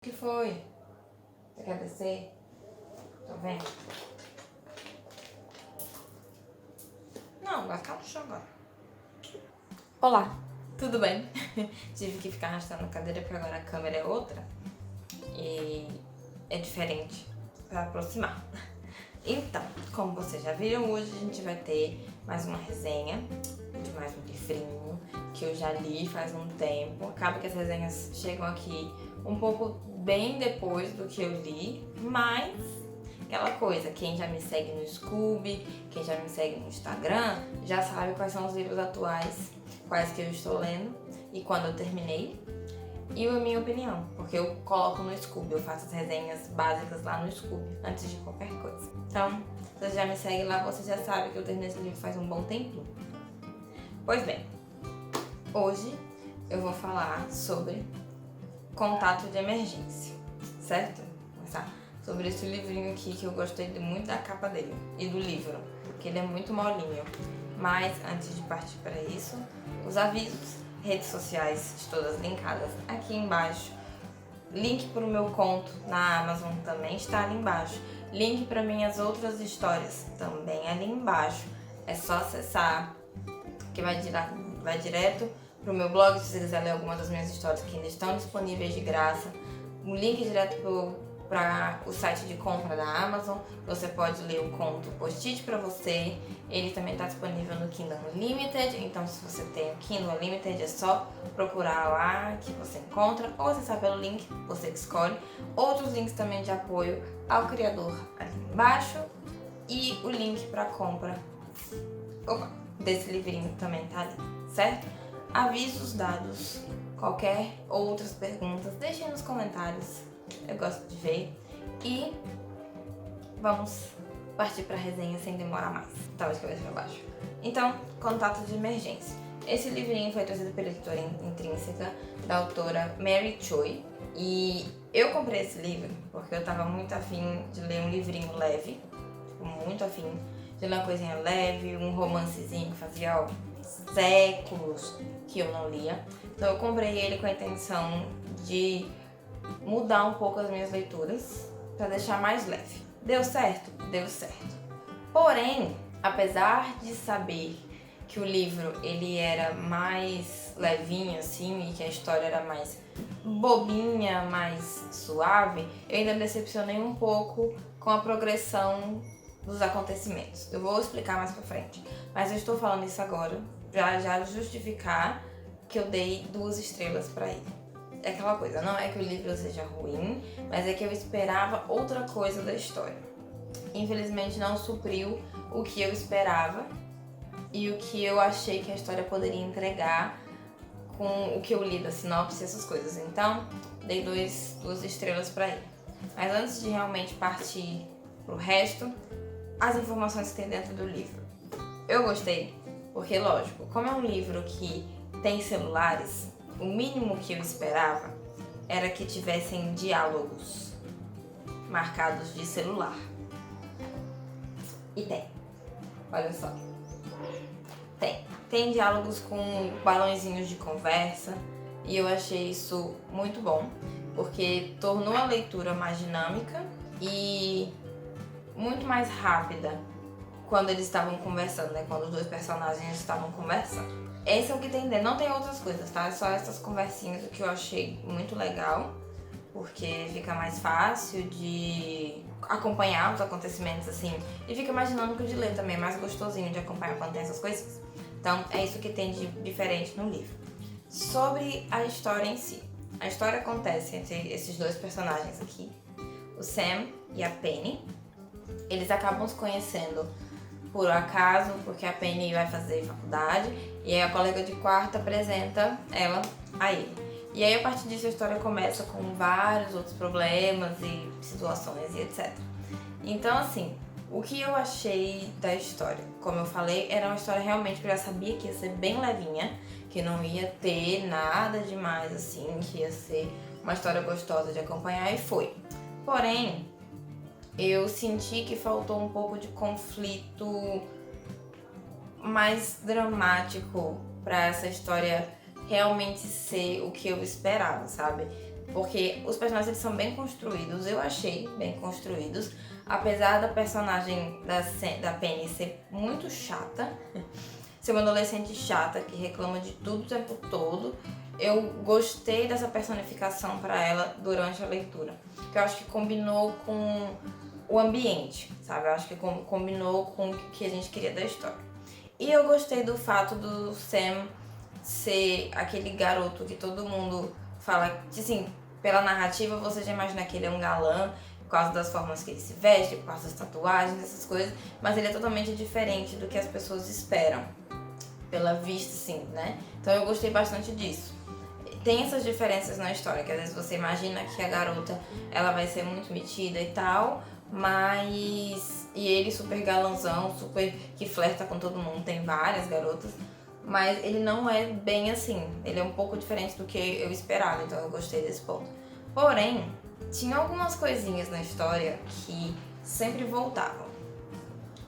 O que foi? Você quer descer? Tô vendo. Não, vai ficar no chão agora. Olá, tudo bem? Tive que ficar arrastando a cadeira porque agora a câmera é outra e é diferente pra aproximar. Então, como vocês já viram, hoje a gente vai ter mais uma resenha de mais um livrinho que eu já li faz um tempo. Acaba que as resenhas chegam aqui um pouco bem depois do que eu li, mas aquela coisa, quem já me segue no Scooby, quem já me segue no Instagram, já sabe quais são os livros atuais, quais que eu estou lendo e quando eu terminei. E a minha opinião, porque eu coloco no Scooby, eu faço as resenhas básicas lá no Scooby, antes de qualquer coisa. Então, se você já me segue lá, você já sabe que eu terminei esse livro faz um bom tempinho. Pois bem, hoje eu vou falar sobre Contato de Emergência, certo? Vou começar sobre esse livrinho aqui que eu gostei muito da capa dele e do livro, porque ele é muito molinho. Mas antes de partir para isso, os avisos, redes sociais todas linkadas aqui embaixo. Link para o meu conto na Amazon também está ali embaixo. Link para minhas outras histórias também ali embaixo. É só acessar, que vai direto para o meu blog, se você quiser ler algumas das minhas histórias que ainda estão disponíveis de graça. Um link direto para o site de compra da Amazon. Você pode ler o conto Post-it para você. Ele também está disponível no Kindle Unlimited. Então, se você tem o Kindle Unlimited, é só procurar lá que você encontra. Ou acessar pelo link, você que escolhe. Outros links também de apoio ao criador ali embaixo. E o link para compra desse livrinho também tá ali, certo? Avisos dados. Qualquer outras perguntas, deixem nos comentários. Eu gosto de ver. E vamos partir para a resenha sem demorar mais. Tava de cabeça para baixo. Então, Contato de Emergência. Esse livrinho foi trazido pela editora Intrínseca, da autora Mary Choi. E eu comprei esse livro porque eu tava muito afim de ler um livrinho leve. Muito afim de ler uma coisinha leve, um romancezinho que fazia séculos que eu não lia. Então eu comprei ele com a intenção de mudar um pouco as minhas leituras para deixar mais leve. Deu certo? Deu certo. Porém, apesar de saber que o livro ele era mais levinho assim e que a história era mais bobinha, mais suave, eu ainda me decepcionei um pouco com a progressão dos acontecimentos. Eu vou explicar mais pra frente, mas eu estou falando isso agora pra já justificar que eu dei 2 estrelas pra ele. É aquela coisa, não é que o livro seja ruim, mas é que eu esperava outra coisa da história. Infelizmente não supriu o que eu esperava e o que eu achei que a história poderia entregar com o que eu li da sinopse e essas coisas. Então, dei 2 estrelas pra ele. Mas antes de realmente partir pro resto, as informações que tem dentro do livro. Eu gostei porque, lógico, como é um livro que tem celulares, o mínimo que eu esperava era que tivessem diálogos marcados de celular. E tem. Olha só. Tem diálogos com balãozinhos de conversa e eu achei isso muito bom, porque tornou a leitura mais dinâmica e muito mais rápida quando eles estavam conversando, né? Quando os 2 personagens estavam conversando. Esse é o que tem dentro, não tem outras coisas, tá? É só essas conversinhas, o que eu achei muito legal, porque fica mais fácil de acompanhar os acontecimentos assim, e fica mais dinâmico de ler também, mais gostosinho de acompanhar quando tem essas coisas. Então é isso que tem de diferente no livro. Sobre a história em si. A história acontece entre esses 2 personagens aqui, o Sam e a Penny. Eles acabam se conhecendo por acaso, porque a Penny vai fazer faculdade e aí a colega de quarto apresenta ela a ele. E aí a partir disso a história começa com vários outros problemas e situações e etc. Então assim, o que eu achei da história? Como eu falei, era uma história realmente que eu já sabia que ia ser bem levinha, que não ia ter nada demais assim, que ia ser uma história gostosa de acompanhar e foi. Porém, eu senti que faltou um pouco de conflito mais dramático para essa história realmente ser o que eu esperava, sabe? Porque os personagens eles são bem construídos, eu achei bem construídos. Apesar da personagem da Penny ser muito chata, ser uma adolescente chata que reclama de tudo o tempo todo, eu gostei dessa personificação para ela durante a leitura. Que eu acho que combinou com o ambiente, sabe? Eu acho que combinou com o que a gente queria da história. E eu gostei do fato do Sam ser aquele garoto que todo mundo fala, que assim, pela narrativa você já imagina que ele é um galã, por causa das formas que ele se veste, por causa das tatuagens, essas coisas, mas ele é totalmente diferente do que as pessoas esperam, pela vista, assim, né? Então eu gostei bastante disso. Tem essas diferenças na história, que às vezes você imagina que a garota, ela vai ser muito metida e tal, mas... E ele super galanzão, super que flerta com todo mundo, tem várias garotas, mas ele não é bem assim, ele é um pouco diferente do que eu esperava, então eu gostei desse ponto. Porém, tinha algumas coisinhas na história que sempre voltavam.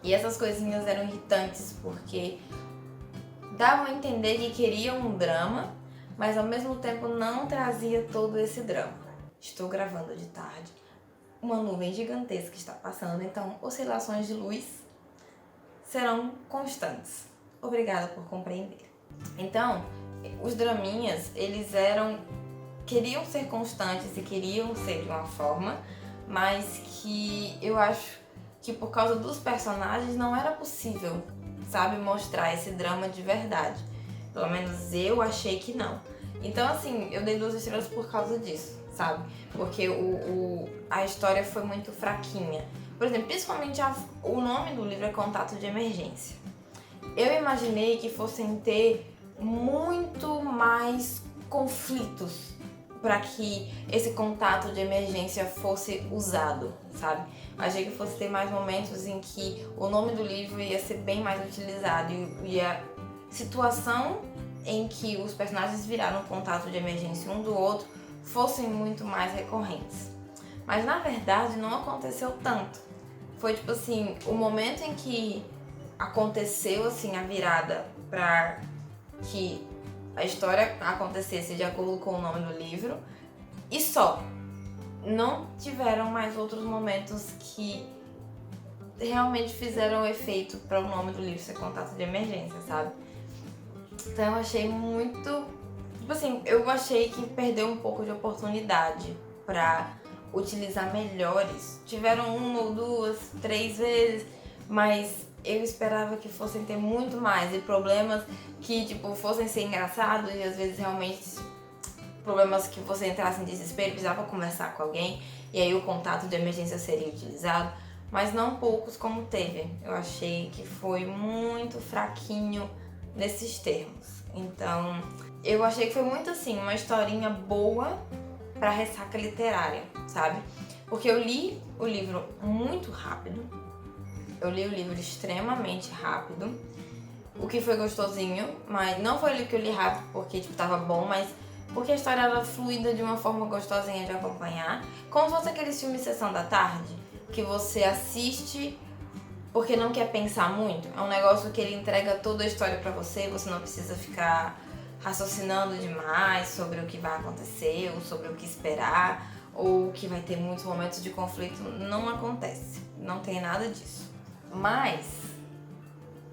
E essas coisinhas eram irritantes porque davam a entender que queriam um drama, mas ao mesmo tempo não trazia todo esse drama. Estou gravando de tarde, uma nuvem gigantesca está passando, então oscilações de luz serão constantes. Obrigada por compreender. Então, os draminhas, eles queriam ser constantes e queriam ser de uma forma, mas que eu acho que por causa dos personagens não era possível, sabe, mostrar esse drama de verdade. Pelo menos eu achei que não. Então, assim, eu dei 2 estrelas por causa disso, sabe? Porque a história foi muito fraquinha. Por exemplo, principalmente o nome do livro é Contato de Emergência. Eu imaginei que fossem ter muito mais conflitos para que esse contato de emergência fosse usado, sabe? Achei que fosse ter mais momentos em que o nome do livro ia ser bem mais utilizado e a situação em que os personagens viraram contato de emergência um do outro fossem muito mais recorrentes. Mas na verdade não aconteceu tanto. Foi tipo assim, o momento em que aconteceu assim a virada para que a história acontecesse de acordo com o nome do livro e só. Não tiveram mais outros momentos que realmente fizeram efeito para o nome do livro ser Contato de Emergência, sabe? Então eu achei muito... Tipo assim, eu achei que perdeu um pouco de oportunidade para utilizar melhores. Tiveram 1 ou 2, 3 vezes, mas eu esperava que fossem ter muito mais e problemas que, tipo, fossem ser engraçados e às vezes realmente problemas que você entrasse em desespero, precisava conversar com alguém e aí o contato de emergência seria utilizado, mas não poucos como teve. Eu achei que foi muito fraquinho nesses termos. Então, eu achei que foi muito assim, uma historinha boa pra ressaca literária, sabe? Porque eu li o livro muito rápido, eu li o livro extremamente rápido, o que foi gostosinho, mas não foi o livro que eu li rápido porque tipo, tava bom, mas porque a história era fluida de uma forma gostosinha de acompanhar, como se fosse aquele filme Sessão da Tarde, que você assiste porque não quer pensar muito. É um negócio que ele entrega toda a história pra você não precisa ficar raciocinando demais sobre o que vai acontecer, ou sobre o que esperar, ou que vai ter muitos momentos de conflito. Não acontece, não tem nada disso. Mas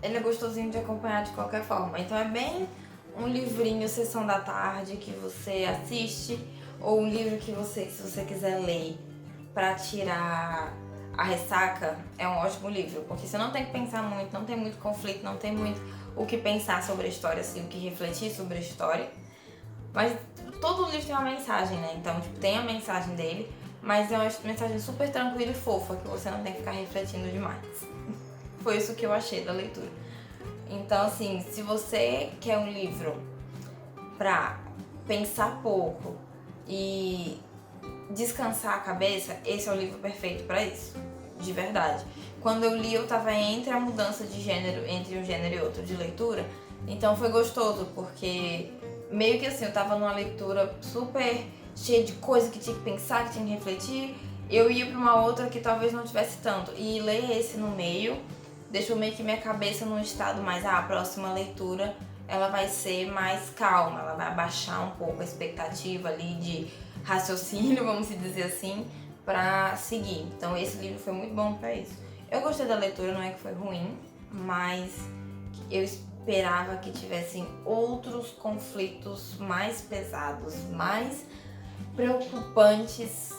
ele é gostosinho de acompanhar de qualquer forma. Então é bem um livrinho Sessão da Tarde que você assiste, ou um livro que você, se você quiser ler pra tirar a ressaca, é um ótimo livro, porque você não tem que pensar muito, não tem muito conflito, não tem muito o que pensar sobre a história, assim, o que refletir sobre a história. Mas todo livro tem uma mensagem, né? Então, tipo, tem a mensagem dele, mas é uma mensagem super tranquila e fofa, que você não tem que ficar refletindo demais. Foi isso que eu achei da leitura. Então, assim, se você quer um livro pra pensar pouco e descansar a cabeça, esse é o livro perfeito pra isso, de verdade. Quando eu li, eu tava entre a mudança de gênero, entre um gênero e outro de leitura, então foi gostoso, porque meio que assim, eu tava numa leitura super cheia de coisa que tinha que pensar, que tinha que refletir, eu ia pra uma outra que talvez não tivesse tanto, e ler esse no meio deixou meio que minha cabeça num estado mais, a próxima leitura ela vai ser mais calma, ela vai abaixar um pouco a expectativa ali de raciocínio, vamos dizer assim, pra seguir. Então esse livro foi muito bom pra isso. Eu gostei da leitura, não é que foi ruim, mas eu esperava que tivessem outros conflitos mais pesados, mais preocupantes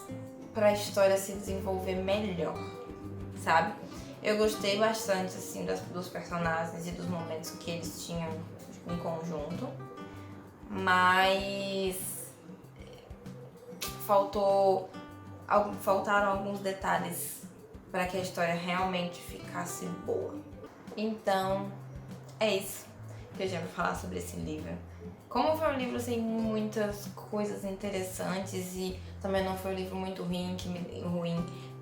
para a história se desenvolver melhor, sabe? Eu gostei bastante assim dos personagens e dos momentos que eles tinham em conjunto, mas faltaram alguns detalhes para que a história realmente ficasse boa. Então, é isso que eu já vou falar sobre esse livro. Como foi um livro sem muitas coisas interessantes e também não foi um livro muito ruim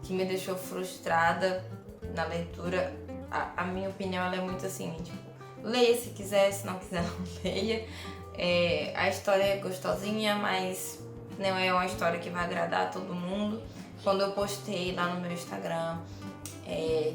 que me deixou frustrada na leitura, a minha opinião ela é muito assim, tipo, leia se quiser, se não quiser não leia. A história é gostosinha, mas não é uma história que vai agradar a todo mundo. Quando eu postei lá no meu Instagram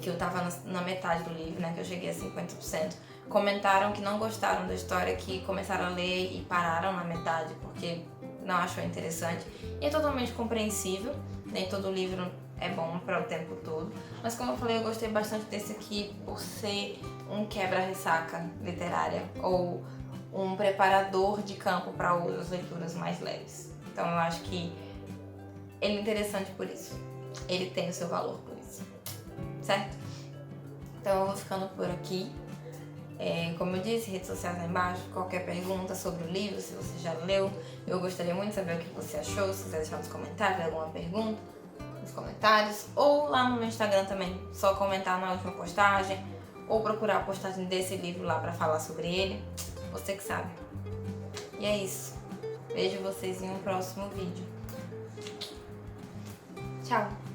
que eu tava na metade do livro, né, que eu cheguei a 50%, comentaram que não gostaram da história, que começaram a ler e pararam na metade porque não achou interessante. E é totalmente compreensível, nem todo livro é bom para o tempo todo, mas como eu falei, eu gostei bastante desse aqui por ser um quebra-ressaca literária ou um preparador de campo para outras leituras mais leves. Então eu acho que ele é interessante por isso. Ele tem o seu valor por isso. Certo? Então eu vou ficando por aqui. Como eu disse, redes sociais aí embaixo, qualquer pergunta sobre o livro, se você já leu, eu gostaria muito de saber o que você achou, se quiser deixar nos comentários alguma pergunta, nos comentários, ou lá no meu Instagram também, só comentar na última postagem, ou procurar a postagem desse livro lá pra falar sobre ele, você que sabe. E é isso, vejo vocês em um próximo vídeo. Tchau!